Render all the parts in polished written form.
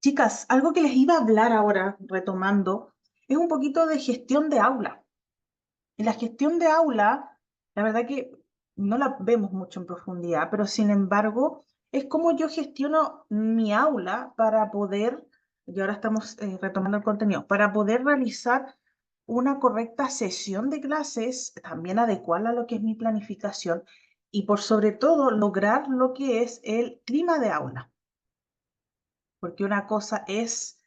Chicas, algo que les iba a hablar ahora, retomando, es un poquito de gestión de aula. Y la gestión de aula, la verdad que no la vemos mucho en profundidad, pero sin embargo, es como yo gestiono mi aula para poder, y ahora estamos retomando el contenido, para poder realizar una correcta sesión de clases, también adecuarla a lo que es mi planificación y por sobre todo lograr lo que es el clima de aula. Porque una cosa es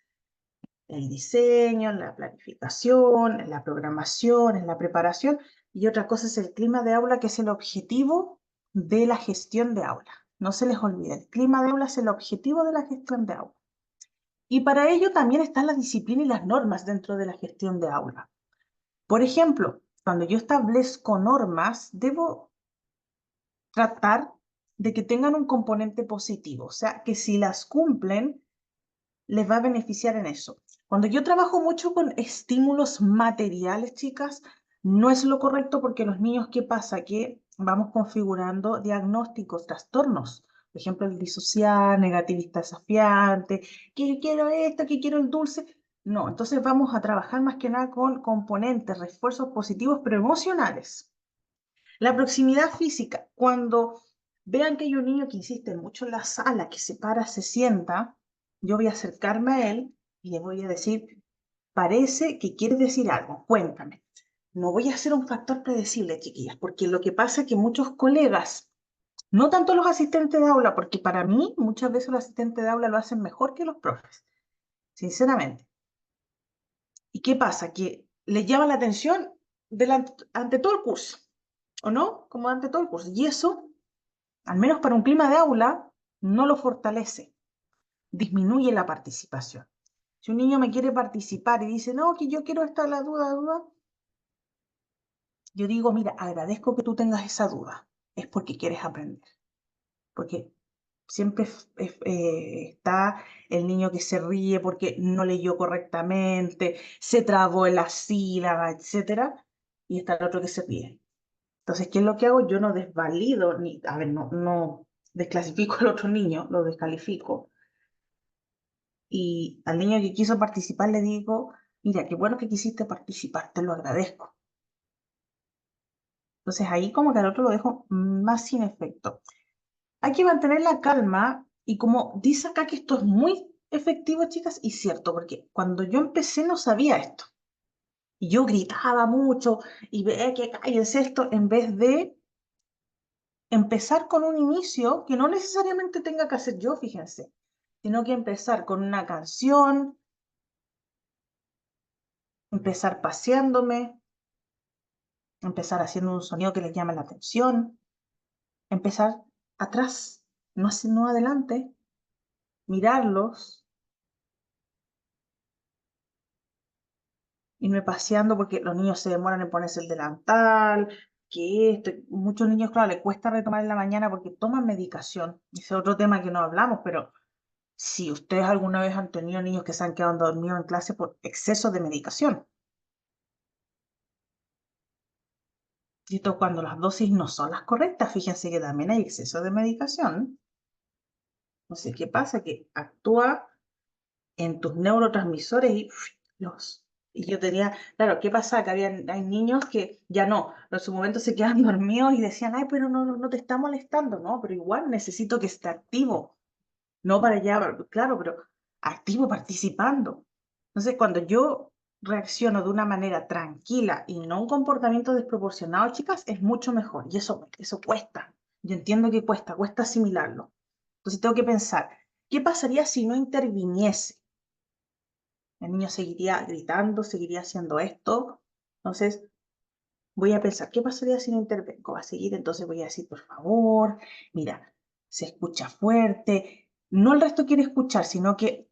el diseño, la planificación, la programación, la preparación, y otra cosa es el clima de aula, que es el objetivo de la gestión de aula. No se les olvide, el clima de aula es el objetivo de la gestión de aula. Y para ello también están la disciplina y las normas dentro de la gestión de aula. Por ejemplo, cuando yo establezco normas, debo tratar de que tengan un componente positivo, o sea, que si las cumplen, les va a beneficiar en eso. Cuando yo trabajo mucho con estímulos materiales, chicas, no es lo correcto porque los niños, ¿qué pasa? Que vamos configurando diagnósticos, trastornos. Por ejemplo, el disociar, negativista desafiante, que yo quiero esto, que quiero el dulce. No, entonces vamos a trabajar más que nada con componentes, refuerzos positivos, pero emocionales. La proximidad física, cuando vean que hay un niño que insiste mucho en la sala, que se para, se sienta, yo voy a acercarme a él y le voy a decir, parece que quieres decir algo, cuéntame. No voy a ser un factor predecible, chiquillas, porque lo que pasa es que muchos colegas, no tanto los asistentes de aula, porque para mí muchas veces los asistentes de aula lo hacen mejor que los profes, sinceramente. ¿Y qué pasa? Que les llama la atención ante todo el curso, ¿o no? Como ante todo el curso. Y eso, al menos para un clima de aula, no lo fortalece, disminuye la participación. Si un niño me quiere participar y dice, no, que yo quiero estar la duda, yo digo, mira, agradezco que tú tengas esa duda, es porque quieres aprender, porque siempre está el niño que se ríe porque no leyó correctamente, se trabó en la sílaba, etcétera, y está el otro que se ríe. Entonces, ¿qué es lo que hago? Yo no desvalido, ni, a ver, no desclasifico al otro niño, lo descalifico. Y al niño que quiso participar le digo, mira, qué bueno que quisiste participar, te lo agradezco. Entonces ahí como que al otro lo dejo más sin efecto. Hay que mantener la calma y como dice acá que esto es muy efectivo, chicas, y cierto, porque cuando yo empecé no sabía esto. Y yo gritaba mucho y ve que cállense esto en vez de empezar con un inicio que no necesariamente tenga que hacer yo, fíjense, sino que empezar con una canción, empezar paseándome, empezar haciendo un sonido que les llame la atención, empezar atrás, no adelante, mirarlos, irme paseando porque los niños se demoran en ponerse el delantal, que esto, muchos niños, claro, les cuesta retomar en la mañana porque toman medicación. Ese es otro tema que no hablamos, pero si ustedes alguna vez han tenido niños que se han quedado dormidos en clase por exceso de medicación, y esto cuando las dosis no son las correctas, fíjense que también hay exceso de medicación. Entonces, ¿qué pasa? Que actúa en tus neurotransmisores y los... Y yo tenía, claro, ¿qué pasa? Que hay niños que ya no, en su momento se quedan dormidos y decían, ay, pero no te está molestando, ¿no? Pero igual necesito que esté activo, no para allá, claro, pero activo participando. Entonces, cuando yo reacciono de una manera tranquila y no un comportamiento desproporcionado, chicas, es mucho mejor. Y eso cuesta. Yo entiendo que cuesta asimilarlo. Entonces tengo que pensar, ¿qué pasaría si no interviniese? El niño seguiría gritando, seguiría haciendo esto. Entonces voy a pensar, ¿qué pasaría si no intervengo? Va a seguir, entonces voy a decir, por favor, mira, se escucha fuerte. No el resto quiere escuchar, sino que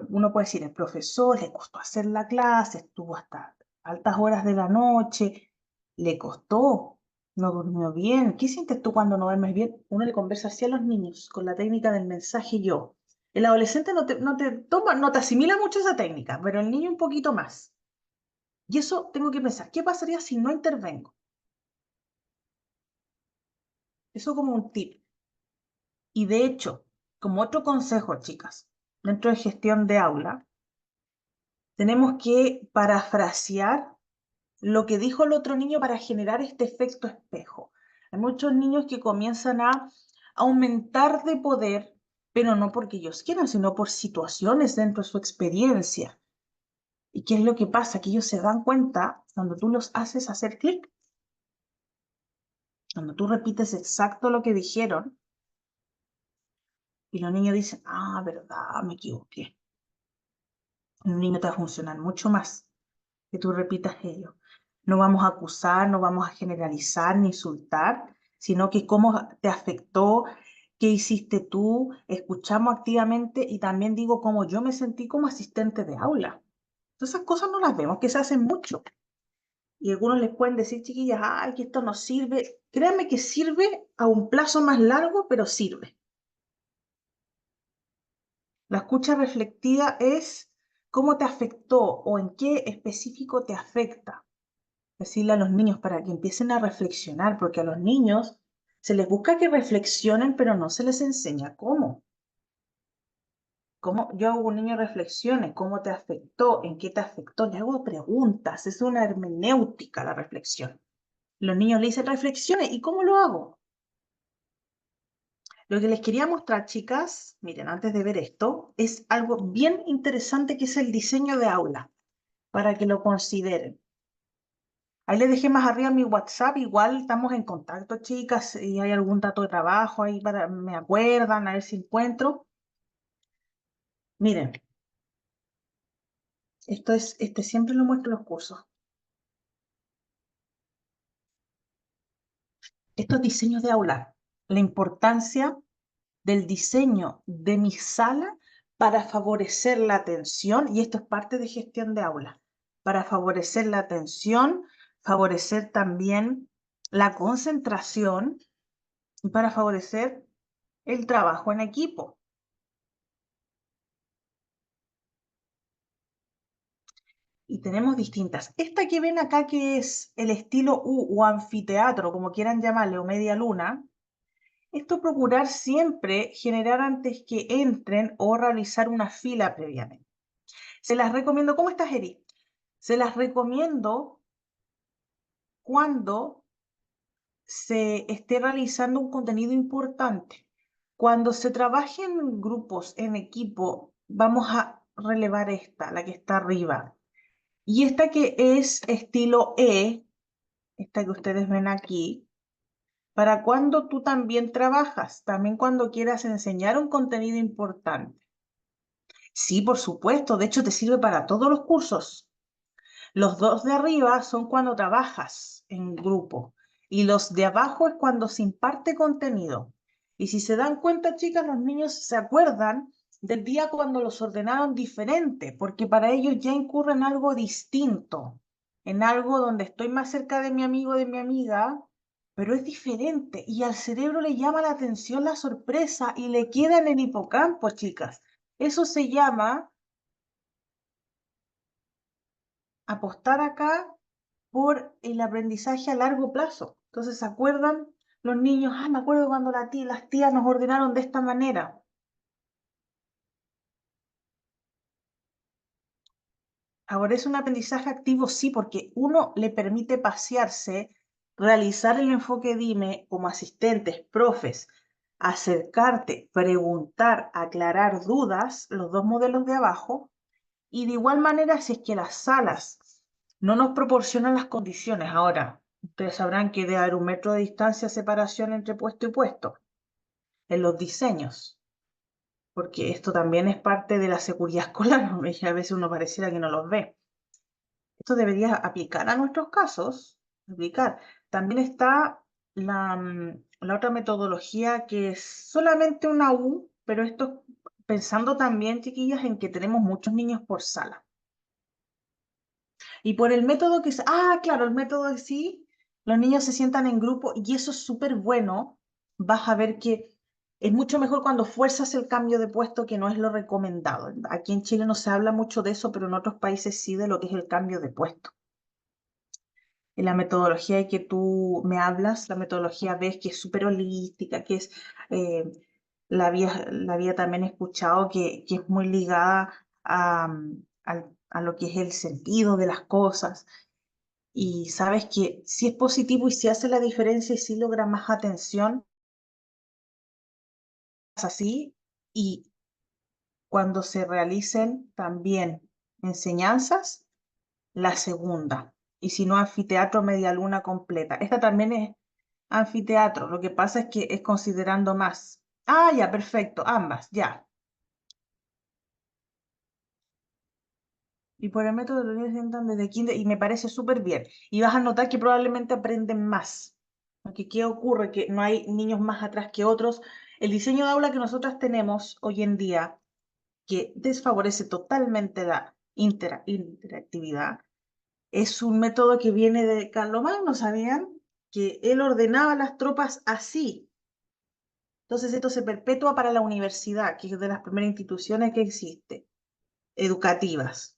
uno puede decir, el profesor le costó hacer la clase, estuvo hasta altas horas de la noche, le costó, no durmió bien. ¿Qué sientes tú cuando no duermes bien? Uno le conversa así a los niños con la técnica del mensaje yo. El adolescente no te toma, no te asimila mucho esa técnica, pero el niño un poquito más. Y eso tengo que pensar, ¿qué pasaría si no intervengo? Eso como un tip. Y de hecho, como otro consejo, chicas, dentro de gestión de aula, tenemos que parafrasear lo que dijo el otro niño para generar este efecto espejo. Hay muchos niños que comienzan a aumentar de poder, pero no porque ellos quieran, sino por situaciones dentro de su experiencia. ¿Y qué es lo que pasa? Que ellos se dan cuenta cuando tú los haces hacer clic, cuando tú repites exacto lo que dijeron, y los niños dicen, ah, verdad, me equivoqué. Un niño te va a funcionar mucho más que tú repitas ello. No vamos a acusar, no vamos a generalizar ni insultar, sino que cómo te afectó, qué hiciste tú, escuchamos activamente y también digo cómo yo me sentí como asistente de aula. Entonces, esas cosas no las vemos, que se hacen mucho. Y algunos les pueden decir, chiquillas, ay, que esto no sirve. Créanme que sirve a un plazo más largo, pero sirve. La escucha reflectiva es cómo te afectó o en qué específico te afecta. Decirle a los niños para que empiecen a reflexionar, porque a los niños se les busca que reflexionen, pero no se les enseña cómo. Yo hago un niño reflexione, cómo te afectó, en qué te afectó, le hago preguntas, es una hermenéutica la reflexión. Los niños le dicen reflexione, ¿y cómo lo hago? Lo que les quería mostrar, chicas, miren, antes de ver esto, es algo bien interesante que es el diseño de aula, para que lo consideren. Ahí les dejé más arriba mi WhatsApp, igual estamos en contacto, chicas, y hay algún dato de trabajo ahí para, me acuerdan, a ver si encuentro. Miren, siempre lo muestro en los cursos. Estos diseños de aula, la importancia del diseño de mi sala para favorecer la atención, y esto es parte de gestión de aula, para favorecer la atención, favorecer también la concentración y para favorecer el trabajo en equipo. Y tenemos distintas. Esta que ven acá, que es el estilo U o anfiteatro, como quieran llamarle, o media luna, esto procurar siempre generar antes que entren o realizar una fila previamente. Se las recomiendo. ¿Cómo estás, Eri? Se las recomiendo cuando se esté realizando un contenido importante. Cuando se trabaje en grupos, en equipo, vamos a relevar esta, la que está arriba. Y esta que es estilo E, esta que ustedes ven aquí, para cuando tú también trabajas, también cuando quieras enseñar un contenido importante. Sí, por supuesto, de hecho te sirve para todos los cursos. Los dos de arriba son cuando trabajas en grupo y los de abajo es cuando se imparte contenido. Y si se dan cuenta, chicas, los niños se acuerdan del día cuando los ordenaron diferente, porque para ellos ya incurre en algo distinto, en algo donde estoy más cerca de mi amigo, de mi amiga, pero es diferente y al cerebro le llama la atención la sorpresa y le queda en el hipocampo, chicas. Eso se llama apostar acá por el aprendizaje a largo plazo. Entonces, ¿se acuerdan los niños? Ah, me acuerdo cuando las tías nos ordenaron de esta manera. Ahora es un aprendizaje activo, sí, porque uno le permite pasearse, realizar el enfoque dime como asistentes, profes, acercarte, preguntar, aclarar dudas, los dos modelos de abajo, y de igual manera, si es que las salas no nos proporcionan las condiciones, ahora, ustedes sabrán que debe haber 1 metro de distancia, separación entre puesto y puesto en los diseños, porque esto también es parte de la seguridad escolar, ¿no? Y a veces uno pareciera que no los ve. Esto debería aplicar a nuestros casos, aplicar. También está la otra metodología que es solamente una U, pero esto pensando también, chiquillas, en que tenemos muchos niños por sala. Y por el método que es, claro, el método de sí, los niños se sientan en grupo y eso es súper bueno. Vas a ver que es mucho mejor cuando fuerzas el cambio de puesto, que no es lo recomendado. Aquí en Chile no se habla mucho de eso, pero en otros países sí de lo que es el cambio de puesto. En la metodología de que tú me hablas, la metodología ves que es súper holística, que es la había también escuchado que es muy ligada a lo que es el sentido de las cosas. Y sabes que si es positivo y si hace la diferencia y si logra más atención, es así. Y cuando se realicen también enseñanzas, la segunda. Y si no, anfiteatro media luna completa. Esta también es anfiteatro. Lo que pasa es que es considerando más. Ah, ya, perfecto. Ambas, ya. Y por el método lo intentan desde kinder y me parece súper bien. Y vas a notar que probablemente aprenden más. Porque ¿qué ocurre? Que no hay niños más atrás que otros. El diseño de aula que nosotras tenemos hoy en día, que desfavorece totalmente la interactividad, es un método que viene de Carlomagno, ¿sabían? Que él ordenaba las tropas así. Entonces esto se perpetúa para la universidad, que es de las primeras instituciones que existe, educativas.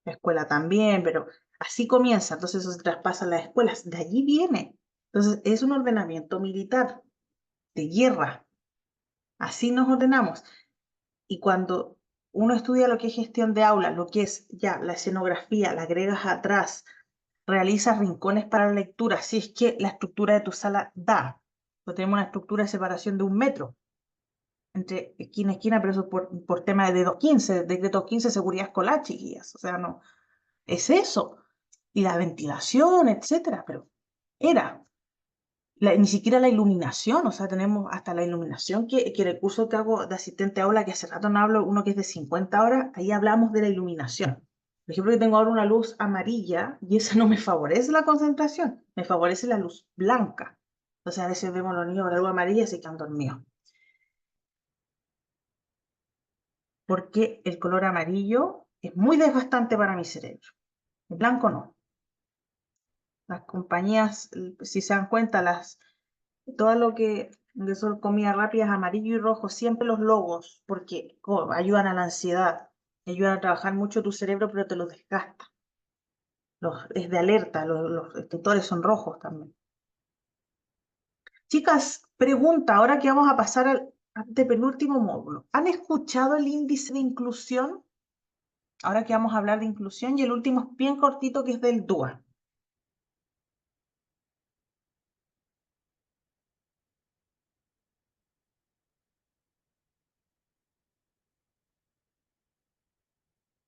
La escuela también, pero así comienza. Entonces eso se traspasa a las escuelas. De allí viene. Entonces es un ordenamiento militar, de guerra. Así nos ordenamos. Y cuando uno estudia lo que es gestión de aula, lo que es ya la escenografía, la agregas atrás, realizas rincones para la lectura, si es que la estructura de tu sala da. No tenemos una estructura de separación de 1 metro entre esquina y esquina, pero eso por tema de 215, decreto 15, seguridad escolar, chiquillas. O sea, no, es eso. Y la ventilación, etcétera, pero era. Ni siquiera la iluminación, o sea, tenemos hasta la iluminación que el curso que hago de asistente a aula, que hace rato no hablo, uno que es de 50 horas, ahí hablamos de la iluminación. Por ejemplo, yo tengo ahora una luz amarilla y esa no me favorece la concentración, me favorece la luz blanca. Entonces a veces vemos a los niños con la luz amarilla y se quedan dormidos. Porque el color amarillo es muy desgastante para mi cerebro. El blanco no. Las compañías, si se dan cuenta, todo lo que son comidas rápidas, amarillo y rojo, siempre los logos, porque ayudan a la ansiedad, ayudan a trabajar mucho tu cerebro, pero te los desgasta. Es de alerta, los tutores son rojos también. Chicas, pregunta, ahora que vamos a pasar al antepenúltimo módulo. ¿Han escuchado el índice de inclusión? Ahora que vamos a hablar de inclusión y el último es bien cortito que es del DUA.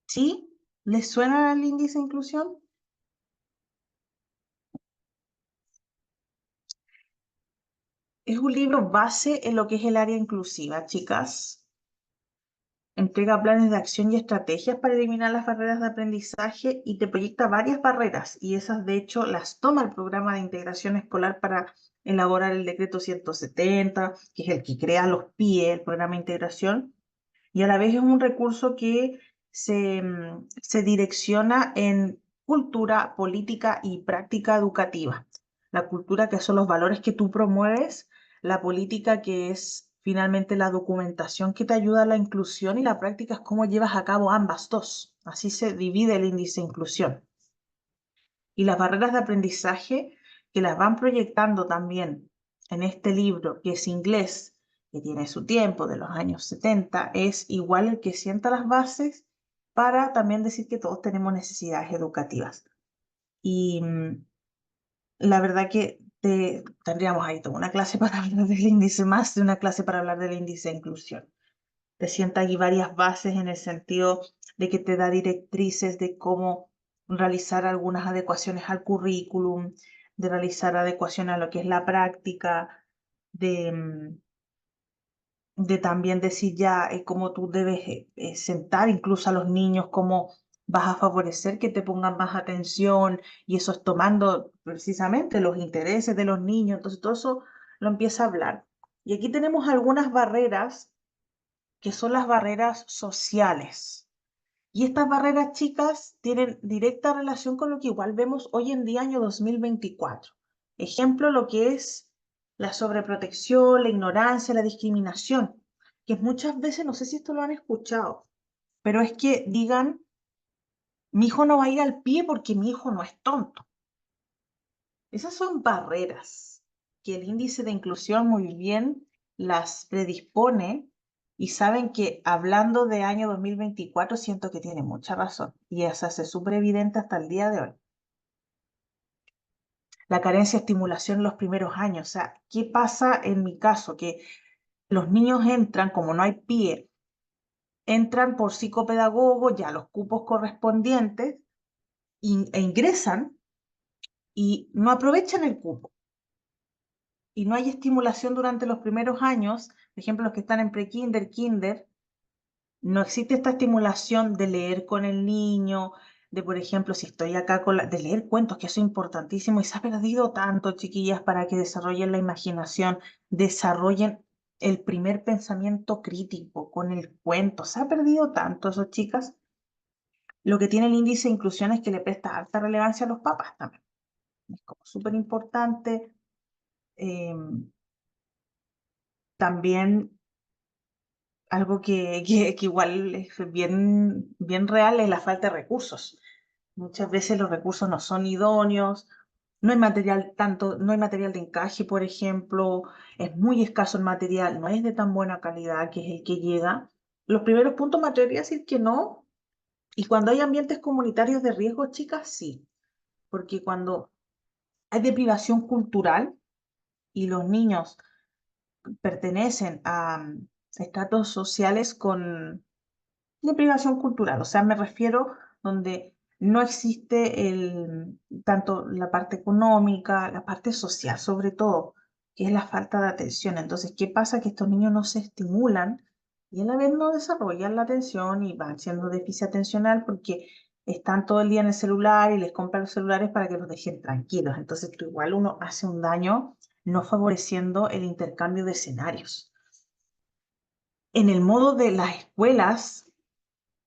¿Sí? ¿Les suena el índice de inclusión? Es un libro base en lo que es el área inclusiva, chicas. Entrega planes de acción y estrategias para eliminar las barreras de aprendizaje y te proyecta varias barreras y esas de hecho las toma el programa de integración escolar para elaborar el decreto 170, que es el que crea los PIE, el programa de integración, y a la vez es un recurso que se direcciona en cultura, política y práctica educativa. La cultura, que son los valores que tú promueves, la política, que es finalmente la documentación que te ayuda a la inclusión, y la práctica es cómo llevas a cabo ambas dos. Así se divide el índice de inclusión. Y las barreras de aprendizaje que las van proyectando también en este libro, que es inglés, que tiene su tiempo, de los años 70, es igual el que sienta las bases para también decir que todos tenemos necesidades educativas. Y la verdad que tendríamos ahí toda una clase para hablar del índice, más de una clase para hablar del índice de inclusión. Te sienta aquí varias bases en el sentido de que te da directrices de cómo realizar algunas adecuaciones al currículum, de realizar adecuación a lo que es la práctica, de, de también decir ya cómo tú debes sentar incluso a los niños, cómo vas a favorecer que te pongan más atención, y eso es tomando precisamente los intereses de los niños. Entonces todo eso lo empieza a hablar. Y aquí tenemos algunas barreras que son las barreras sociales. Y estas barreras, chicas, tienen directa relación con lo que igual vemos hoy en día, año 2024. Ejemplo, lo que es la sobreprotección, la ignorancia, la discriminación, que muchas veces, no sé si esto lo han escuchado, pero es que digan, mi hijo no va a ir al pie porque mi hijo no es tonto. Esas son barreras que el índice de inclusión muy bien las predispone y saben que hablando de año 2024 siento que tiene mucha razón y eso hace súper evidente hasta el día de hoy. La carencia de estimulación en los primeros años, o sea, ¿qué pasa en mi caso? Que los niños entran, como no hay PIE, entran por psicopedagogo, ya los cupos correspondientes, e ingresan y no aprovechan el cupo. Y no hay estimulación durante los primeros años, por ejemplo, los que están en pre-kinder, kinder, no existe esta estimulación de leer con el niño, de, por ejemplo, si estoy acá de leer cuentos, que eso es importantísimo y se ha perdido tanto, chiquillas, para que desarrollen la imaginación, desarrollen el primer pensamiento crítico con el cuento. Se ha perdido tanto eso, chicas. Lo que tiene el índice de inclusión es que le presta alta relevancia a los papás también. Es como súper importante. También algo que igual es bien real es la falta de recursos. Muchas veces los recursos no son idóneos, no hay material no hay material de encaje, por ejemplo, es muy escaso el material, no es de tan buena calidad que es el que llega. Los primeros puntos me atrevería a decir que no, y cuando hay ambientes comunitarios de riesgo, chicas, sí, porque cuando hay deprivación cultural y los niños pertenecen a estratos sociales con deprivación cultural, o sea, me refiero donde no existe tanto la parte económica, la parte social sobre todo, que es la falta de atención. Entonces, ¿qué pasa? Que estos niños no se estimulan y a la vez no desarrollan la atención y van siendo déficit atencional porque están todo el día en el celular y les compran los celulares para que los dejen tranquilos. Entonces, tú igual uno hace un daño no favoreciendo el intercambio de escenarios. En el modo de las escuelas,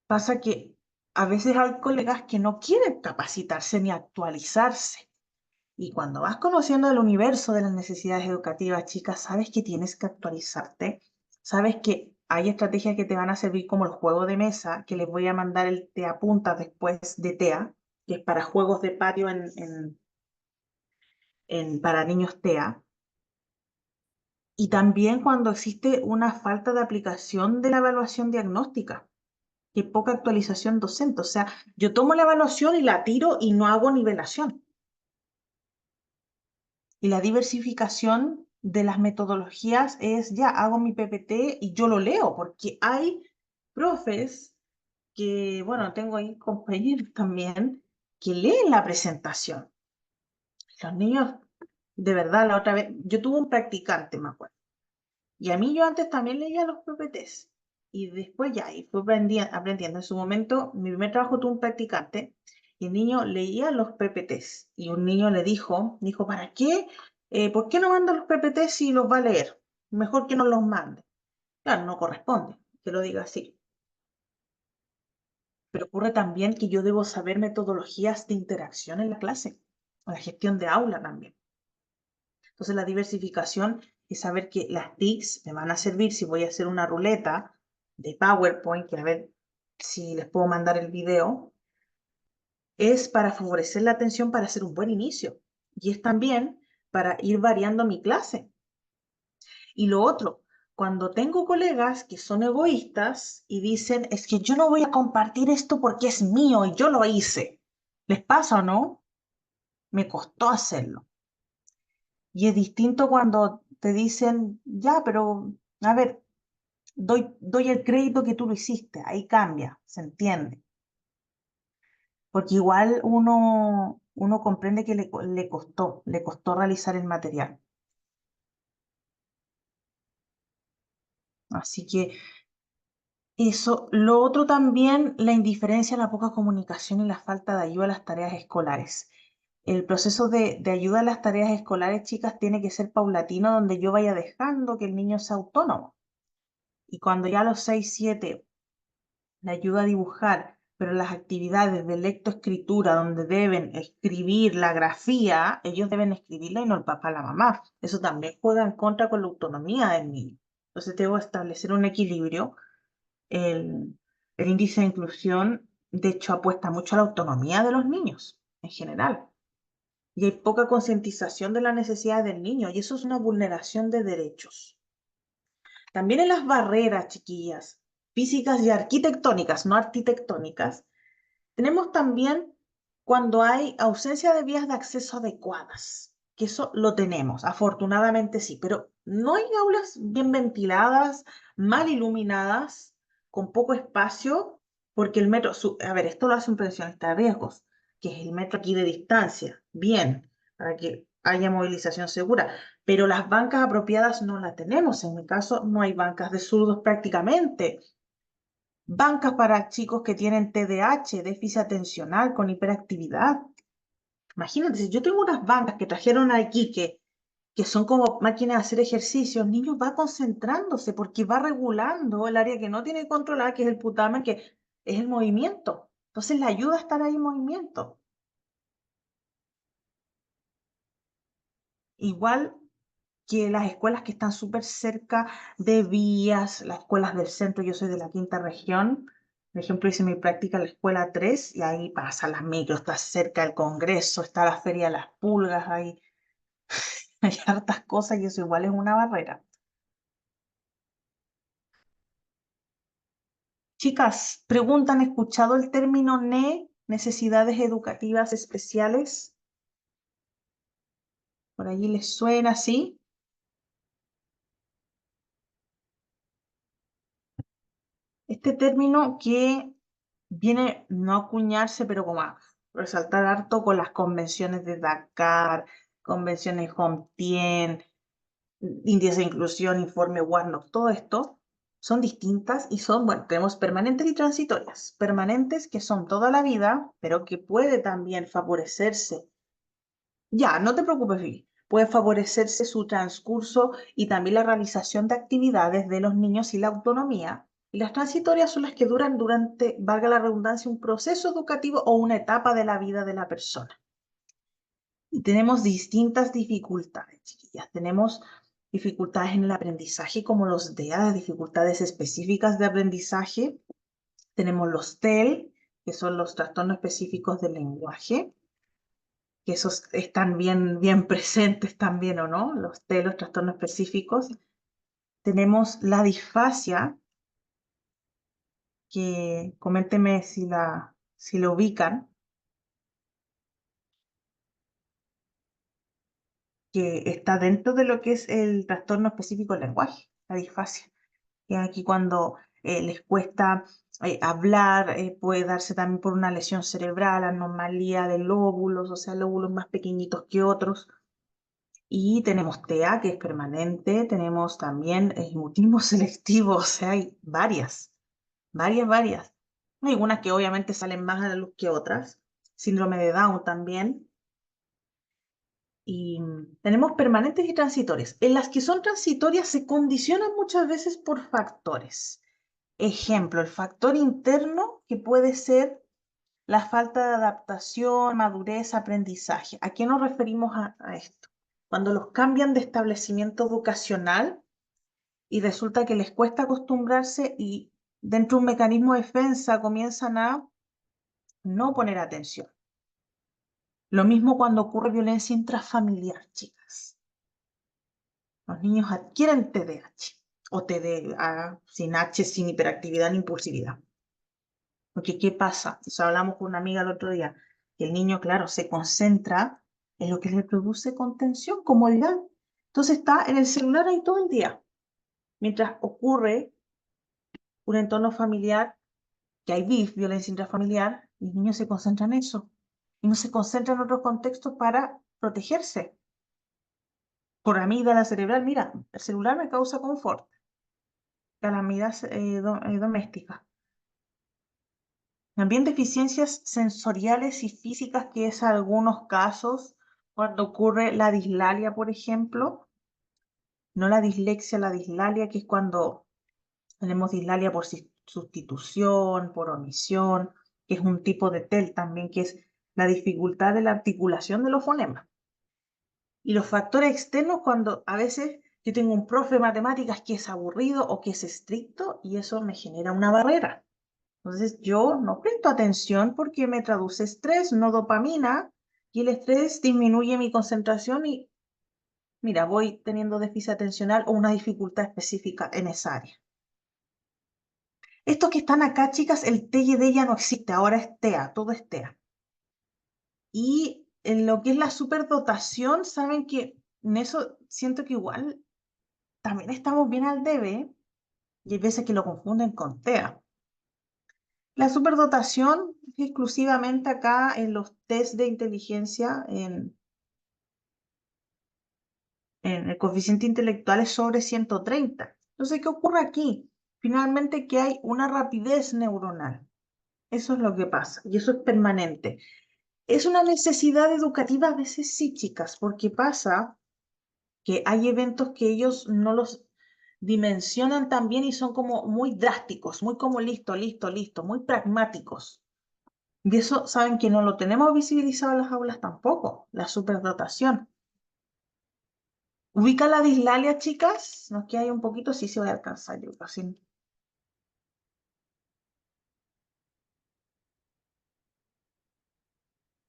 pasa que a veces hay colegas que no quieren capacitarse ni actualizarse. Y cuando vas conociendo el universo de las necesidades educativas, chicas, sabes que tienes que actualizarte. Sabes que hay estrategias que te van a servir como el juego de mesa, que les voy a mandar el TEA Punta después de TEA, que es para juegos de patio para niños TEA. Y también cuando existe una falta de aplicación de la evaluación diagnóstica. Qué poca actualización docente. O sea, yo tomo la evaluación y la tiro y no hago nivelación. Y la diversificación de las metodologías es, ya hago mi PPT y yo lo leo, porque hay profes que, bueno, tengo ahí compañeros también que leen la presentación. Los niños, de verdad, la otra vez, yo tuve un practicante, me acuerdo. Y a mí yo antes también leía los PPTs. Y después ya, y fui aprendiendo. En su momento, mi primer trabajo tuve un practicante y el niño leía los PPTs. Y un niño le dijo, ¿para qué? ¿Por qué no manda los PPTs si los va a leer? Mejor que no los mande. Claro, no corresponde que lo diga así. Pero ocurre también que yo debo saber metodologías de interacción en la clase, o la gestión de aula también. Entonces la diversificación es saber que las TICs me van a servir si voy a hacer una ruleta de PowerPoint, que a ver si les puedo mandar el video, es para favorecer la atención para hacer un buen inicio. Y es también para ir variando mi clase. Y lo otro, cuando tengo colegas que son egoístas y dicen, es que yo no voy a compartir esto porque es mío y yo lo hice. ¿Les pasa o no? Me costó hacerlo. Y es distinto cuando te dicen, ya, pero a ver, doy el crédito que tú lo hiciste, ahí cambia, se entiende. Porque igual uno comprende que le costó realizar el material. Así que eso, lo otro también, la indiferencia, la poca comunicación y la falta de ayuda a las tareas escolares. El proceso de ayuda a las tareas escolares, chicas, tiene que ser paulatino, donde yo vaya dejando que el niño sea autónomo. Y cuando ya a los 6, 7 le ayuda a dibujar, pero las actividades de lectoescritura, donde deben escribir la grafía, ellos deben escribirla y no el papá, la mamá. Eso también juega en contra con la autonomía del niño. Entonces debo establecer un equilibrio. El, el índice de inclusión, de hecho, apuesta mucho a la autonomía de los niños en general. Y hay poca concientización de las necesidades del niño, y eso es una vulneración de derechos. También en las barreras, chiquillas, físicas y arquitectónicas, no arquitectónicas, tenemos también cuando hay ausencia de vías de acceso adecuadas, que eso lo tenemos, afortunadamente sí, pero no hay aulas bien ventiladas, mal iluminadas, con poco espacio, porque el metro, a ver, esto lo hace un pensionista de riesgos, que es el metro aquí de distancia, bien, para que haya movilización segura, pero las bancas apropiadas no las tenemos, en mi caso no hay bancas de zurdos prácticamente, bancas para chicos que tienen TDAH, déficit atencional con hiperactividad. Imagínate, si yo tengo unas bancas que trajeron aquí que son como máquinas de hacer ejercicio, el niño va concentrándose porque va regulando el área que no tiene controlada, que es el putamen, que es el movimiento. Entonces le ayuda a estar ahí en movimiento. Igual que las escuelas que están súper cerca de vías, las escuelas del centro, yo soy de la quinta región, por ejemplo, hice mi práctica en la escuela 3 y ahí pasan las micros, está cerca del Congreso, está la Feria de las Pulgas, ahí hay hartas cosas y eso igual es una barrera. Chicas, preguntan, ¿escuchado el término necesidades educativas especiales? ¿Por allí les suena así? Este término que viene no a acuñarse, pero como a resaltar harto con las convenciones de Dakar, convenciones Homtien, índice de inclusión, informe Warnock, todo esto son distintas y son, bueno, tenemos permanentes y transitorias. Permanentes que son toda la vida, pero que puede también favorecerse. Ya, no te preocupes, Vivi. Puede favorecerse su transcurso y también la realización de actividades de los niños y la autonomía. Y las transitorias son las que duran durante, valga la redundancia, un proceso educativo o una etapa de la vida de la persona. Y tenemos distintas dificultades, chiquillas. Tenemos dificultades en el aprendizaje, como los DEA, dificultades específicas de aprendizaje. Tenemos los TEL, que son los trastornos específicos del lenguaje, que esos están bien presentes también, ¿o no? Los TEL, los trastornos específicos. Tenemos la disfasia, que coménteme si la ubican, que está dentro de lo que es el trastorno específico del lenguaje, la disfasia. Que aquí cuando les cuesta hablar, puede darse también por una lesión cerebral, anomalía de lóbulos, o sea, lóbulos más pequeñitos que otros. Y tenemos TEA, que es permanente, tenemos también mutismo selectivo, o sea, hay varias. Hay algunas que obviamente salen más a la luz que otras. Síndrome de Down también. Y tenemos permanentes y transitorias. En las que son transitorias se condicionan muchas veces por factores. Ejemplo, el factor interno que puede ser la falta de adaptación, madurez, aprendizaje. ¿A qué nos referimos a esto? Cuando los cambian de establecimiento educacional y resulta que les cuesta acostumbrarse y dentro de un mecanismo de defensa comienzan a no poner atención. Lo mismo cuando ocurre violencia intrafamiliar, chicas. Los niños adquieren TDAH o TDA sin H, sin hiperactividad ni impulsividad. Porque, ¿qué pasa? Eso hablamos con una amiga el otro día, que el niño, claro, se concentra en lo que le produce contención, comodidad. Entonces está en el celular ahí todo el día. Mientras ocurre un entorno familiar, que hay violencia intrafamiliar, y el niño se concentra en eso. Y no se concentra en otros contextos para protegerse. Por amígdala cerebral, mira, el celular me causa confort. Calamidad doméstica. También deficiencias sensoriales y físicas, que es algunos casos cuando ocurre la dislalia, por ejemplo, no la dislexia, la dislalia, que es cuando tenemos dislalia por sustitución, por omisión, que es un tipo de TEL también, que es la dificultad de la articulación de los fonemas. Y los factores externos, cuando a veces yo tengo un profe de matemáticas que es aburrido o que es estricto y eso me genera una barrera. Entonces yo no presto atención porque me traduce estrés, no dopamina, y el estrés disminuye mi concentración y mira, voy teniendo déficit atencional o una dificultad específica en esa área. Estos que están acá, chicas, el TYD ya no existe, ahora es TEA, todo es TEA. Y en lo que es la superdotación, saben que en eso siento que igual también estamos bien al debe, y hay veces que lo confunden con TEA. La superdotación es exclusivamente acá en los test de inteligencia, en el coeficiente intelectual es sobre 130. Entonces, ¿qué ocurre aquí? Finalmente que hay una rapidez neuronal. Eso es lo que pasa, y eso es permanente. Es una necesidad educativa a veces sí, chicas, porque pasa que hay eventos que ellos no los dimensionan tan bien y son como muy drásticos, muy como listo, listo, listo, muy pragmáticos. Y eso saben que no lo tenemos visibilizado en las aulas tampoco, la superdotación. Ubica la dislalia, chicas, nos queda ahí un poquito, sí se va a alcanzar, yo casi.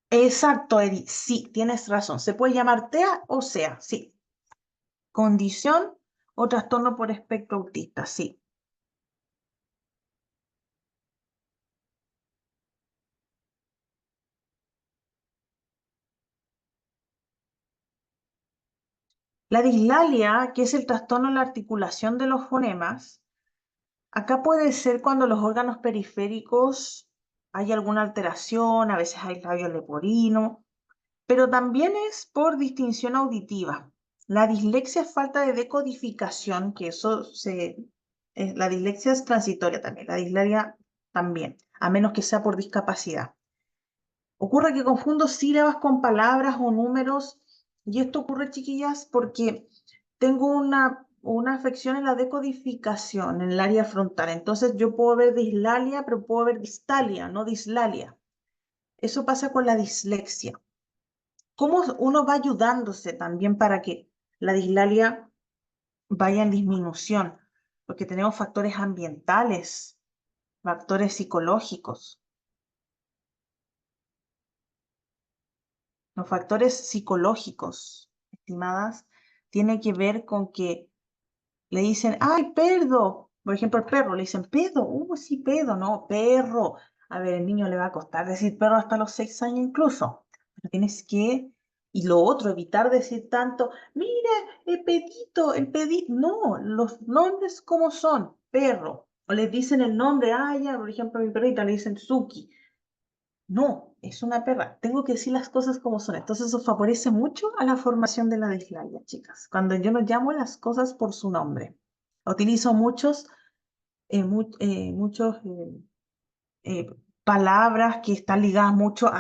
Exacto, Eri, sí, tienes razón. Se puede llamar TEA o SEA, sí. Condición o trastorno por espectro autista, sí. La dislalia, que es el trastorno en la articulación de los fonemas, acá puede ser cuando los órganos periféricos hay alguna alteración, a veces hay labio leporino, pero también es por distinción auditiva. La dislexia es falta de decodificación, que eso la dislexia es transitoria también, la dislalia también, a menos que sea por discapacidad. Ocurre que confundo sílabas con palabras o números, y esto ocurre, chiquillas, porque tengo una afección en la decodificación, en el área frontal. Entonces yo puedo ver dislalia, pero puedo ver distalia, no dislalia. Eso pasa con la dislexia. ¿Cómo uno va ayudándose también para que la dislalia vaya en disminución? Porque tenemos factores ambientales, factores psicológicos. Los factores psicológicos, estimadas, tiene que ver con que le dicen, ay, perro. Por ejemplo, el perro, le dicen, pedo, sí, pedo, no, perro. A ver, el niño le va a costar decir perro hasta los 6 años incluso. Pero tienes que, y lo otro, evitar decir tanto, mire, el pedito, el pedito. No, los nombres como son, perro. O le dicen el nombre, ya, por ejemplo, a mi perrita le dicen Suki. No, es una perra. Tengo que decir las cosas como son. Entonces eso favorece mucho a la formación de la dislexia, chicas. Cuando yo no llamo las cosas por su nombre. Utilizo muchos eh, palabras que están ligadas mucho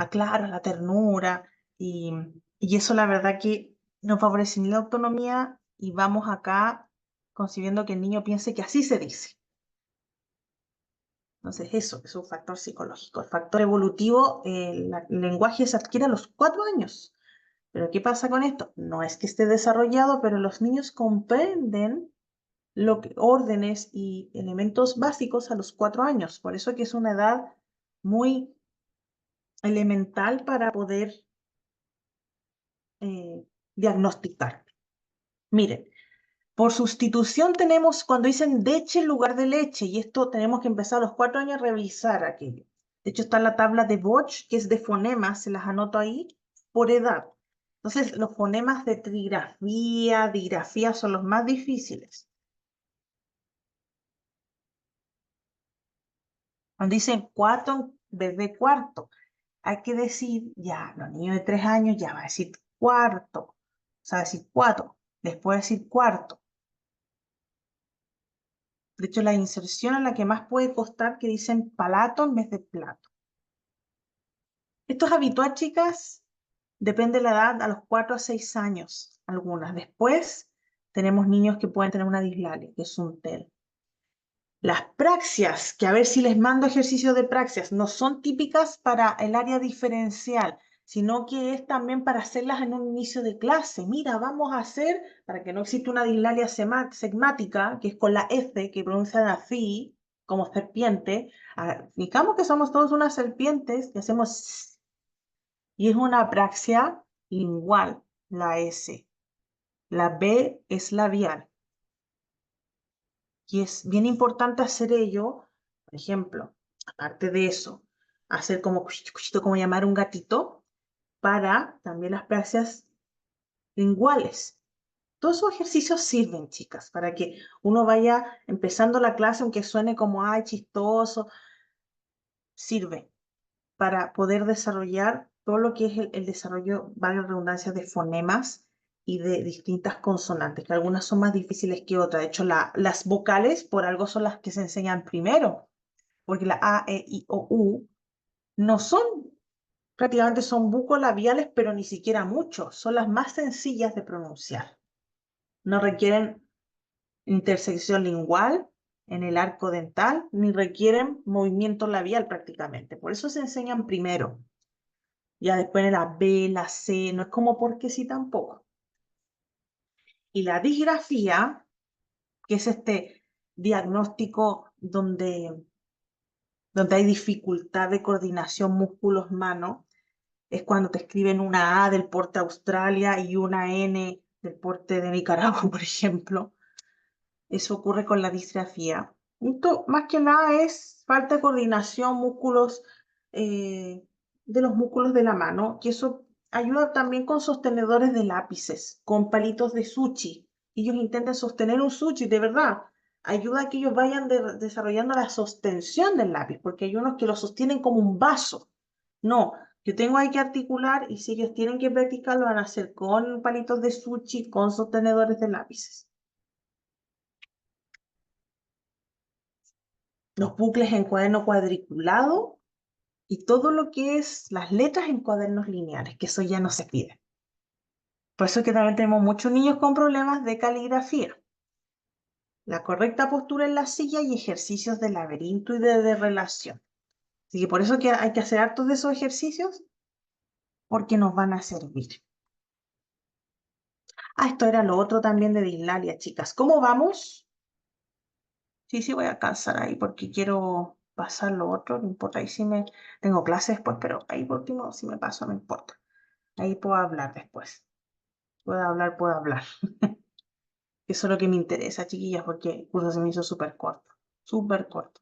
claro, a la ternura. Y, y eso la verdad que no favorece ni la autonomía y vamos acá concibiendo que el niño piense que así se dice. Entonces, eso es un factor psicológico. El factor evolutivo, el lenguaje se adquiere a los 4 años. Pero ¿qué pasa con esto? No es que esté desarrollado, pero los niños comprenden órdenes y elementos básicos a los 4 años. Por eso que es una edad muy elemental para poder diagnosticar. Miren, por sustitución tenemos cuando dicen leche en lugar de leche, y esto tenemos que empezar a los 4 años a revisar aquello. De hecho, está la tabla de Boch, que es de fonemas, se las anoto ahí, por edad. Entonces, los fonemas de trigrafía, digrafía son los más difíciles. Cuando dicen cuatro en vez de cuarto, hay que decir, ya, los niños de 3 años ya va a decir cuarto, o sea, decir cuatro, después decir cuarto. De hecho, la inserción es la que más puede costar, que dicen palato en vez de plato. Esto es habitual, chicas, depende de la edad, a los 4 a 6 años, algunas. Después tenemos niños que pueden tener una dislalia, que es un TEL. Las praxias, que a ver si les mando ejercicios de praxias, no son típicas para el área diferencial, sino que es también para hacerlas en un inicio de clase. Mira, vamos a hacer, para que no exista una dislalia segmática, que es con la F, que pronuncian así, como serpiente. Digamos que somos todos unas serpientes que hacemos, y es una praxia lingual, la S. La B es labial. Y es bien importante hacer ello, por ejemplo, aparte de eso, hacer como cuchito, cuchito, como llamar un gatito, para también las prácticas linguales. Todos esos ejercicios sirven, chicas, para que uno vaya empezando la clase, aunque suene como, ay, chistoso, sirve para poder desarrollar todo lo que es el desarrollo, valga la redundancia, de fonemas y de distintas consonantes, que algunas son más difíciles que otras. De hecho, las vocales por algo son las que se enseñan primero, porque la A, E, I, O, U no son, prácticamente son bucolabiales, pero ni siquiera mucho, son las más sencillas de pronunciar. No requieren intersección lingual en el arco dental, ni requieren movimiento labial prácticamente. Por eso se enseñan primero. Ya después en la B, la C, no es como porque sí tampoco. Y la disgrafía, que es este diagnóstico donde hay dificultad de coordinación músculos-mano, es cuando te escriben una A del porte Australia y una N del porte de Nicaragua, por ejemplo. Eso ocurre con la disgrafía. Esto más que nada es falta de coordinación, músculos, de los músculos de la mano, que eso ayuda también con sostenedores de lápices, con palitos de sushi. Ellos intentan sostener un sushi, de verdad. Ayuda a que ellos vayan desarrollando la sostención del lápiz, porque hay unos que lo sostienen como un vaso. No, yo tengo ahí que articular y si ellos tienen que practicar, lo van a hacer con palitos de sushi, con sostenedores de lápices. Los bucles en cuaderno cuadriculado y todo lo que es las letras en cuadernos lineales, que eso ya no se pide. Por eso es que también tenemos muchos niños con problemas de caligrafía. La correcta postura en la silla y ejercicios de laberinto y de relación. Así que por eso que hay que hacer hartos de esos ejercicios porque nos van a servir. Ah, esto era lo otro también de dislalia, chicas. ¿Cómo vamos? Sí, sí, voy a alcanzar ahí porque quiero pasar lo otro, no importa. Ahí sí me tengo clases después, pero ahí por último, si me paso, no importa. Ahí puedo hablar después. Puedo hablar, puedo hablar. Eso es lo que me interesa, chiquillas, porque el curso se me hizo súper corto. Súper corto.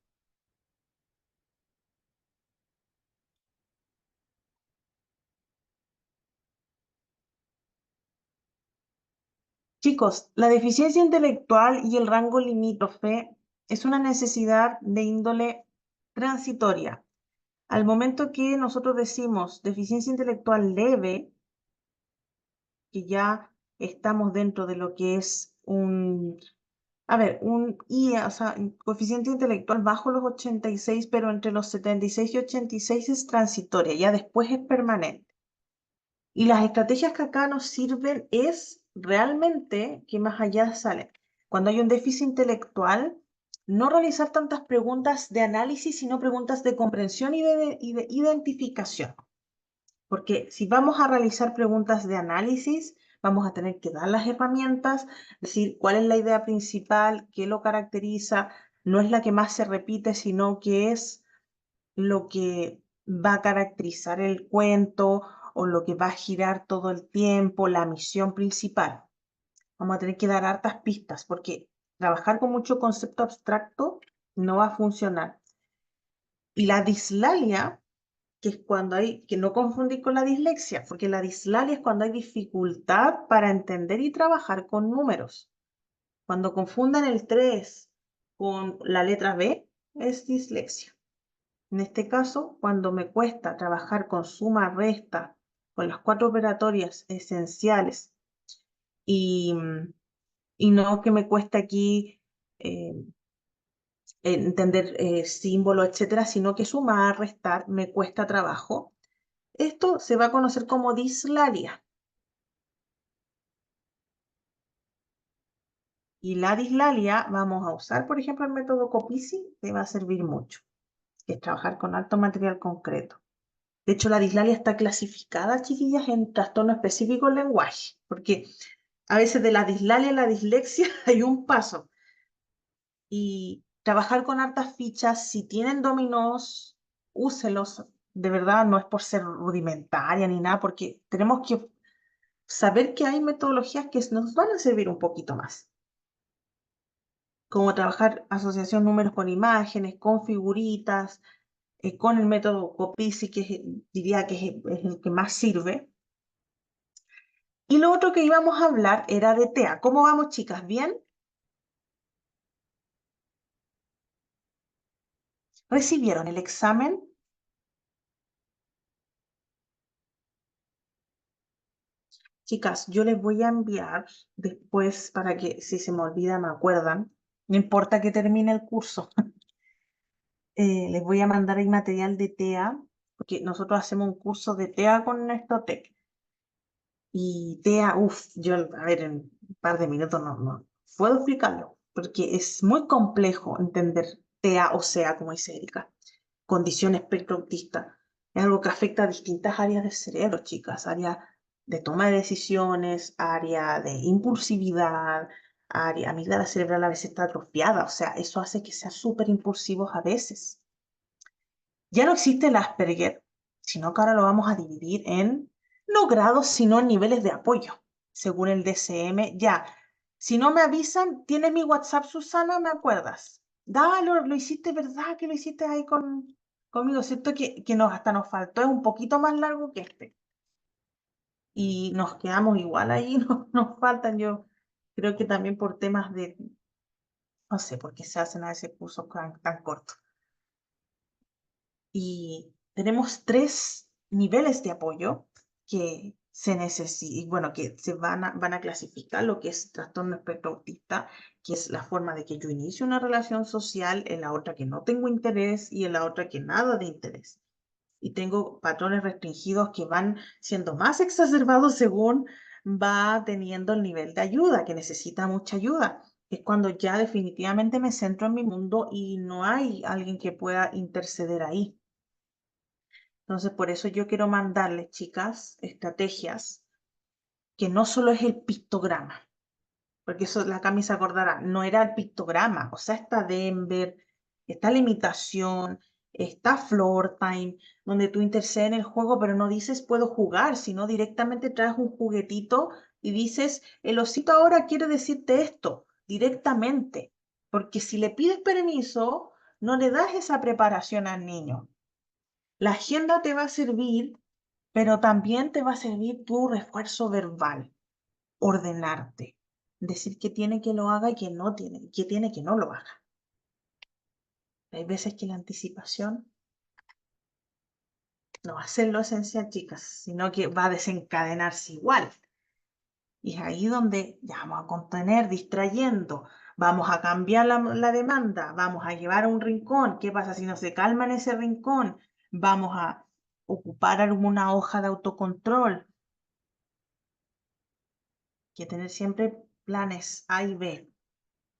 Chicos, la deficiencia intelectual y el rango limítrofe es una necesidad de índole transitoria. Al momento que nosotros decimos deficiencia intelectual leve, que ya estamos dentro de lo que es un IA, o sea, un coeficiente intelectual bajo los 86, pero entre los 76 y 86 es transitoria, ya después es permanente. Y las estrategias que acá nos sirven es realmente que más allá salen. Cuando hay un déficit intelectual, no realizar tantas preguntas de análisis, sino preguntas de comprensión y de identificación. Porque si vamos a realizar preguntas de análisis, vamos a tener que dar las herramientas, decir cuál es la idea principal, qué lo caracteriza, no es la que más se repite, sino que es lo que va a caracterizar el cuento o lo que va a girar todo el tiempo, la misión principal. Vamos a tener que dar hartas pistas porque trabajar con mucho concepto abstracto no va a funcionar. Y la dislalia, que es cuando hay, que no confundir con la dislexia, porque la dislalia es cuando hay dificultad para entender y trabajar con números. Cuando confundan el 3 con la letra B, es dislexia. En este caso, cuando me cuesta trabajar con suma, resta, con las cuatro operatorias esenciales y, y no que me cuesta aquí eh, entender símbolos, etcétera, sino que sumar, restar, me cuesta trabajo. Esto se va a conocer como dislalia. Y la dislalia vamos a usar, por ejemplo, el método Copici, que va a servir mucho, que es trabajar con alto material concreto. De hecho, la dislalia está clasificada, chiquillas, en trastorno específico del lenguaje, porque a veces de la dislalia a la dislexia hay un paso. Y trabajar con hartas fichas, si tienen dominós, úselos. De verdad, no es por ser rudimentaria ni nada, porque tenemos que saber que hay metodologías que nos van a servir un poquito más, como trabajar asociación números con imágenes, con figuritas, con el método Copici, que diría que es el que más sirve. Y lo otro que íbamos a hablar era de TEA. ¿Cómo vamos, chicas? ¿Bien? ¿Recibieron el examen? Chicas, yo les voy a enviar después para que si se me olvida me acuerdan. No importa que termine el curso. Les voy a mandar el material de TEA, porque nosotros hacemos un curso de TEA con Nestotec. Y TEA, uff, yo, a ver, en un par de minutos no puedo explicarlo, porque es muy complejo entender TEA o SEA, como dice Erika, condición espectro autista. Es algo que afecta a distintas áreas del cerebro, chicas, área de toma de decisiones, área de impulsividad, área, amígdala cerebral a veces está atrofiada, o sea, eso hace que sean súper impulsivos a veces. Ya no existe el Asperger, sino que ahora lo vamos a dividir en no grados, sino en niveles de apoyo, según el DSM. Ya, si no me avisan, ¿tienes mi WhatsApp, Susana? ¿Me acuerdas? Dale, lo hiciste, ¿verdad? Que lo hiciste ahí conmigo, ¿cierto? Que hasta nos faltó, es un poquito más largo que este. Y nos quedamos igual ahí, nos faltan, yo creo que también por temas de, no sé, por qué se hacen a ese curso tan corto. Y tenemos tres niveles de apoyo que se necesitan, bueno, que se van a clasificar lo que es trastorno espectro autista, que es la forma de que yo inicio una relación social, en la otra que no tengo interés y en la otra que nada de interés. Y tengo patrones restringidos que van siendo más exacerbados según va teniendo el nivel de ayuda, que necesita mucha ayuda. Es cuando ya definitivamente me centro en mi mundo y no hay alguien que pueda interceder ahí. Entonces, por eso yo quiero mandarles, chicas, estrategias que no solo es el pictograma, porque eso la Cami se acordará, no era el pictograma, o sea, está Denver, está la imitación, está Floor Time, donde tú intercedes en el juego, pero no dices puedo jugar, sino directamente traes un juguetito y dices, el osito ahora quiere decirte esto, directamente, porque si le pides permiso, no le das esa preparación al niño. La agenda te va a servir, pero también te va a servir tu refuerzo verbal, ordenarte, decir que tiene que lo haga y que tiene que no lo haga. Hay veces que la anticipación no va a ser lo esencial, chicas, sino que va a desencadenarse igual. Y es ahí donde ya vamos a contener distrayendo, vamos a cambiar la demanda, vamos a llevar a un rincón. ¿Qué pasa si no se calma en ese rincón? Vamos a ocupar alguna hoja de autocontrol, que tener siempre planes A y B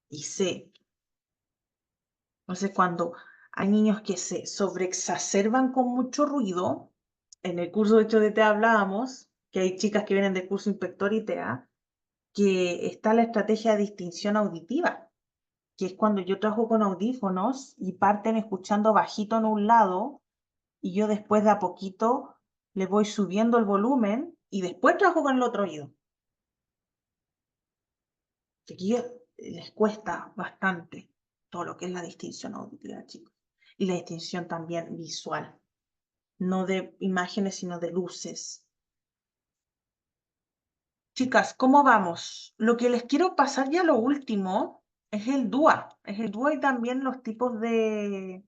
y C. Entonces, cuando hay niños que se sobreexacerban con mucho ruido, en el curso de hecho de TEA hablábamos, que hay chicas que vienen del curso Inspector y TEA, que está la estrategia de distinción auditiva, que es cuando yo trabajo con audífonos y parten escuchando bajito en un lado y yo después de a poquito le voy subiendo el volumen y después trabajo con el otro oído. Que aquí les cuesta bastante todo lo que es la distinción auditiva, chicos. Y la distinción también visual, no de imágenes, sino de luces. Chicas, ¿cómo vamos? Lo que les quiero pasar ya lo último es el DUA. Es el DUA y también los tipos de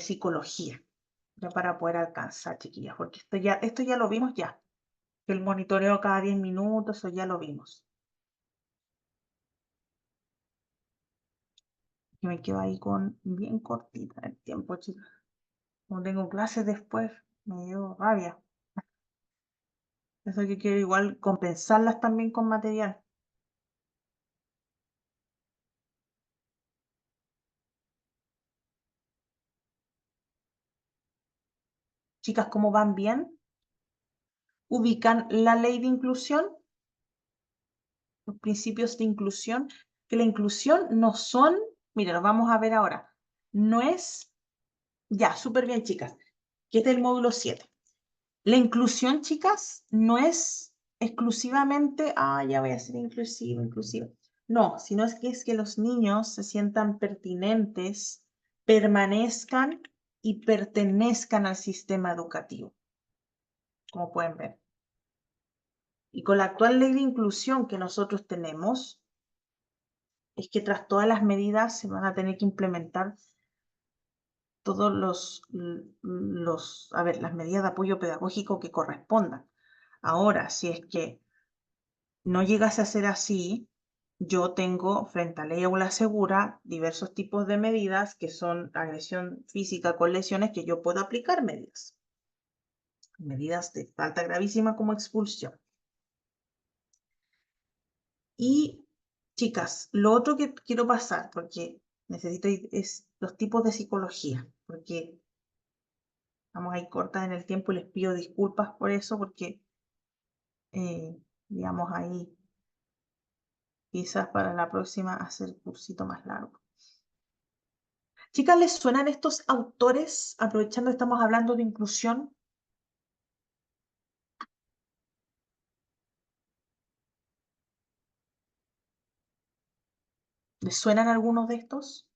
psicología, ya para poder alcanzar, chiquillas, porque esto ya lo vimos ya. El monitoreo cada 10 minutos, eso ya lo vimos. Yo me quedo ahí con bien cortita el tiempo, chicas. Como tengo clases después, me dio rabia. Eso que quiero igual compensarlas también con material. Chicas, ¿cómo van bien? Ubican la ley de inclusión, los principios de inclusión, que la inclusión no son, mira, lo vamos a ver ahora, no es, ya, súper bien, chicas, que es del módulo 7. La inclusión, chicas, no es exclusivamente, ya voy a ser inclusivo. No, sino es que los niños se sientan pertinentes, permanezcan y pertenezcan al sistema educativo, como pueden ver. Y con la actual ley de inclusión que nosotros tenemos, es que tras todas las medidas se van a tener que implementar todos las medidas de apoyo pedagógico que correspondan. Ahora, si es que no llegase a ser así, yo tengo frente a Ley Aula Segura diversos tipos de medidas que son agresión física con lesiones que yo puedo aplicar medidas. Medidas de falta gravísima como expulsión. Y chicas, lo otro que quiero pasar, porque necesito es los tipos de psicología, porque vamos a ir cortas en el tiempo y les pido disculpas por eso, porque digamos ahí quizás para la próxima hacer el cursito más largo. Chicas, ¿les suenan estos autores? Aprovechando que estamos hablando de inclusión. ¿Les suenan algunos de estos?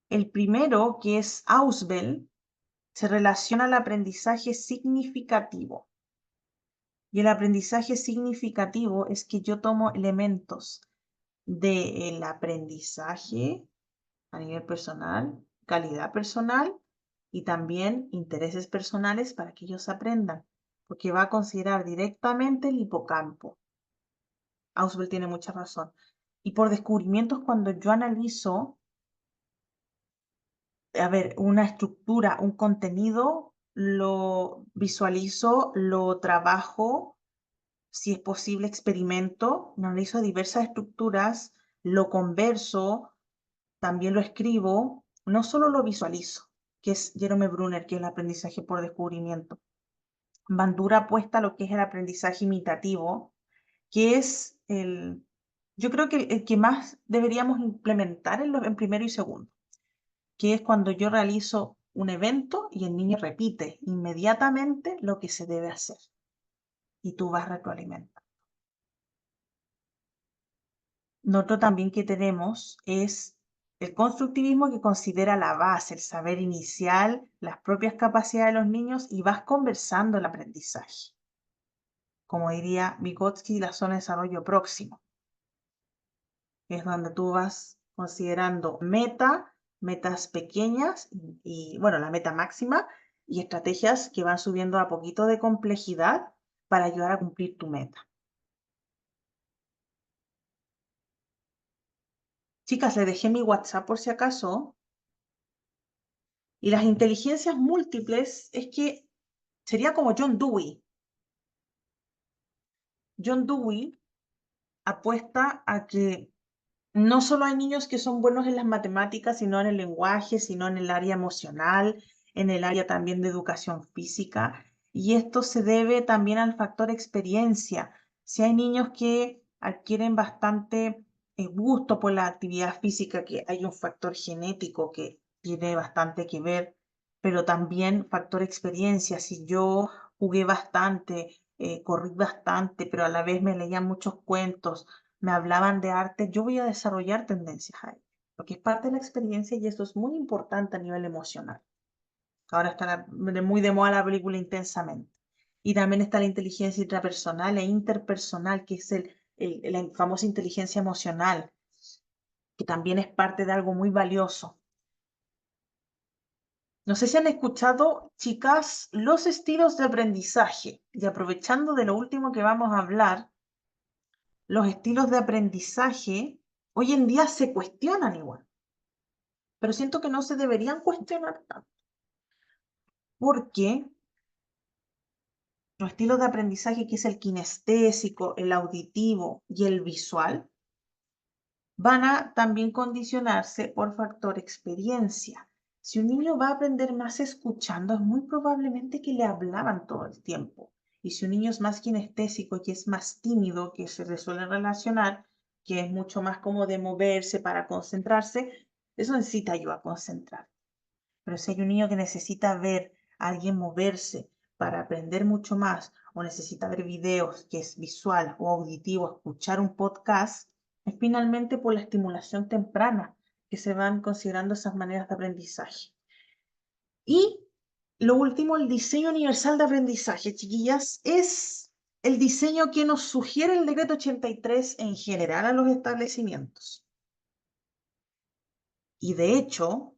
El primero, que es Ausubel, se relaciona al aprendizaje significativo. Y el aprendizaje significativo es que yo tomo elementos del aprendizaje a nivel personal, calidad personal y también intereses personales para que ellos aprendan, porque va a considerar directamente el hipocampo. Ausubel tiene mucha razón. Y por descubrimientos, cuando yo analizo, una estructura, un contenido, lo visualizo, lo trabajo, si es posible, experimento, analizo diversas estructuras, lo converso, también lo escribo, no solo lo visualizo, que es Jerome Brunner, que es el aprendizaje por descubrimiento. Bandura apuesta a lo que es el aprendizaje imitativo, que es yo creo que el que más deberíamos implementar en primero y segundo, que es cuando yo realizo un evento y el niño repite inmediatamente lo que se debe hacer y tú vas retroalimentando. Nosotros también que tenemos es el constructivismo, que considera la base, el saber inicial, las propias capacidades de los niños y vas conversando el aprendizaje. Como diría Vygotsky, la zona de desarrollo próximo. Es donde tú vas considerando metas pequeñas y, bueno, la meta máxima y estrategias que van subiendo a poquito de complejidad para ayudar a cumplir tu meta. Chicas, les dejé mi WhatsApp por si acaso. Y las inteligencias múltiples es que sería como John Dewey. John Dewey apuesta a que no solo hay niños que son buenos en las matemáticas, sino en el lenguaje, sino en el área emocional, en el área también de educación física. Y esto se debe también al factor experiencia. Si hay niños que adquieren bastante gusto por la actividad física, que hay un factor genético que tiene bastante que ver, pero también factor experiencia. Si yo jugué bastante, corrí bastante, pero a la vez me leían muchos cuentos, me hablaban de arte, yo voy a desarrollar tendencias a ello, porque es parte de la experiencia y esto es muy importante a nivel emocional. Ahora está muy de moda la película Intensamente. Y también está la inteligencia intrapersonal e interpersonal, que es la famosa inteligencia emocional, que también es parte de algo muy valioso. No sé si han escuchado, chicas, los estilos de aprendizaje. Y aprovechando de lo último que vamos a hablar, los estilos de aprendizaje hoy en día se cuestionan igual, pero siento que no se deberían cuestionar tanto, porque los estilos de aprendizaje, que es el kinestésico, el auditivo y el visual, van a también condicionarse por factor experiencia. Si un niño va a aprender más escuchando, es muy probablemente que le hablaban todo el tiempo. Y si un niño es más kinestésico y es más tímido, que se le suele relacionar, que es mucho más como de moverse para concentrarse, eso necesita ayuda a concentrar. Pero si hay un niño que necesita ver a alguien moverse para aprender mucho más, o necesita ver videos, que es visual o auditivo, escuchar un podcast, es finalmente por la estimulación temprana que se van considerando esas maneras de aprendizaje. Y lo último, el diseño universal de aprendizaje, chiquillas, es el diseño que nos sugiere el decreto 83 en general a los establecimientos. Y de hecho,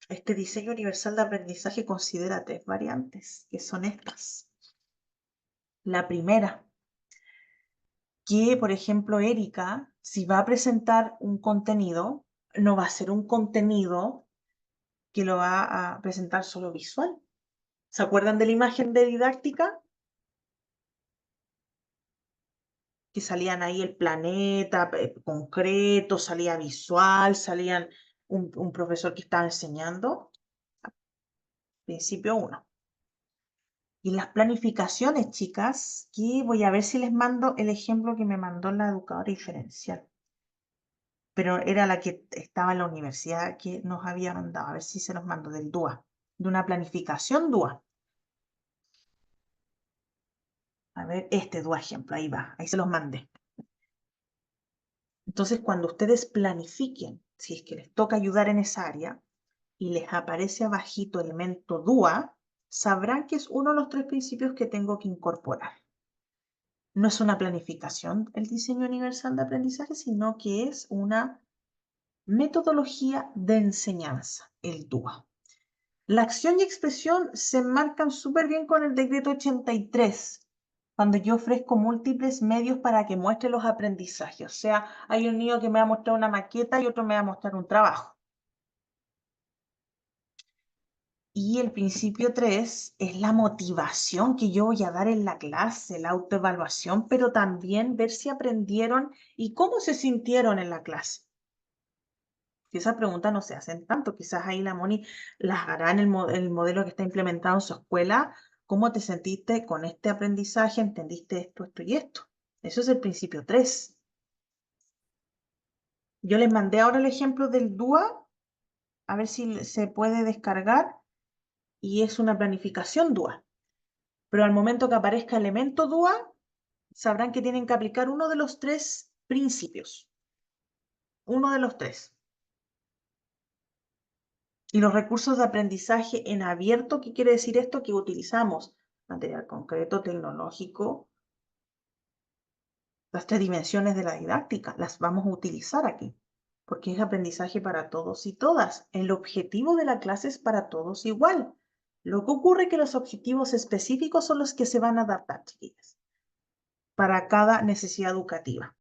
este diseño universal de aprendizaje considera 3 variantes, que son estas. La primera, que por ejemplo Erika, si va a presentar un contenido, no va a ser un contenido que lo va a presentar solo visual. ¿Se acuerdan de la imagen de didáctica? Que salían ahí el planeta concreto, salía visual, salían un profesor que estaba enseñando. Principio 1. Y las planificaciones, chicas, que voy a ver si les mando el ejemplo que me mandó la educadora diferencial. Pero era la que estaba en la universidad que nos había mandado. A ver si se los mando del DUA, de una planificación DUA. A ver, este DUA ejemplo, ahí va, ahí se los mandé. Entonces, cuando ustedes planifiquen, si es que les toca ayudar en esa área, y les aparece abajito elemento DUA, sabrán que es uno de los 3 principios que tengo que incorporar. No es una planificación el diseño universal de aprendizaje, sino que es una metodología de enseñanza, el DUA. La acción y expresión se enmarcan súper bien con el decreto 83, cuando yo ofrezco múltiples medios para que muestre los aprendizajes. O sea, hay un niño que me va a mostrar una maqueta y otro me va a mostrar un trabajo. Y el principio 3 es la motivación que yo voy a dar en la clase, la autoevaluación, pero también ver si aprendieron y cómo se sintieron en la clase. Si esas preguntas no se hacen tanto, quizás ahí la Moni las hará en el modelo que está implementado en su escuela. ¿Cómo te sentiste con este aprendizaje? ¿Entendiste esto, esto y esto? Eso es el principio 3. Yo les mandé ahora el ejemplo del DUA, a ver si se puede descargar, y es una planificación DUA. Pero al momento que aparezca elemento DUA, sabrán que tienen que aplicar uno de los 3 principios. Uno de los 3. Y los recursos de aprendizaje en abierto, ¿qué quiere decir esto? Que utilizamos material concreto, tecnológico, las 3 dimensiones de la didáctica, las vamos a utilizar aquí, porque es aprendizaje para todos y todas. El objetivo de la clase es para todos igual. Lo que ocurre es que los objetivos específicos son los que se van a adaptar, chiquillas, para cada necesidad educativa.